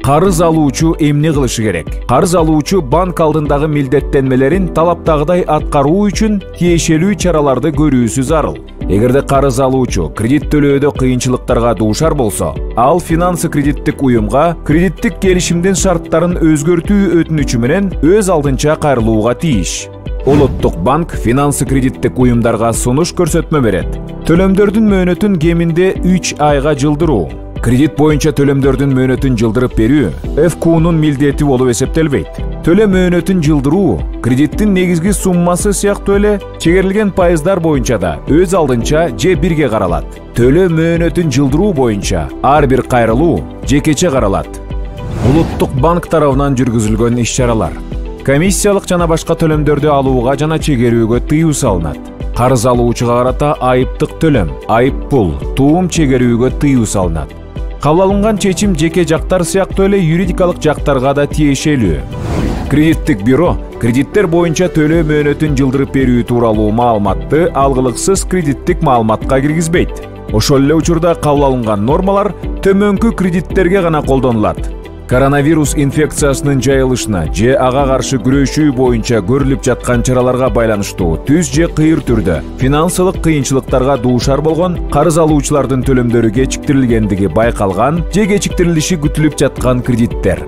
Карыз алуучу эмне кылышы керек? Карыз алуучу банк алдындагы милдеттенмелерин талаптагыдай аткаруу үчүн тиешелүү чараларды көрүүсү зарыл. Эгерде карыз алуучу кредит төлөөдө кыйынчылыктарга дуушар болсо, ал финансы кредиттик уюмга кредиттик келишимдин шарттарын өзгөртүү өтүнүчү менен өз алдынча кайрылууга тийиш. Улуттук банк финансы кредиттик уюмдарга сунуш көрсөтмө берет. Төлөмдөрдүн мөөнөтүн кеминде 3 айга жылдыруу. Кредит боюнча төлөмдөрдүн мөөнөтүн жылдырып берүү ФКУнун милдети болуп эсептелбейт. Төлөм мөөнөтүн жылдыруу кредиттин негизги суммасы сыяктуу эле чегерилген пайыздар боюнча да өз алдынча же бирге каралат. Төлөм мөөнөтүн жылдыруу боюнча ар бир кайрылуу жекече каралат. Улуттук банк тарабынан жүргүзүлгөн иш-чаралар. Комиссиялык жана башка төлөмдөрдү алууга жана чегерүүгө тыюу салынат. Карыз алуучуга карата айыптык төлөм, айыппул, туум чегерүүгө тыюу салынат. Кабыл алынган чечим жеке жактар сыяктуу эле юридикалык жактарга да тиешелүү. Кредиттик бюро кредиттер боюнча төлөө мөөнөтүн жылдырып берүү тууралуу маалыматты алгылыксыз кредиттик маалыматка киргизбейт. Ошол эле учурда кабыл алынган нормалар төмөнкү кредиттерге гана колдонулат. Коронавирус инфекциясынын жайылышына же ага каршы күрөшүү боюнча көрүлүп жаткан чараларга байланыштуу түз же кыйыр түрдө финансылык кыйынчылыктарга дуушар болгон карыз алуучулардын төлөмдөрү кечиктирилгендиги байкалган же кечиктирилиши күтүлүп жаткан кредиттер.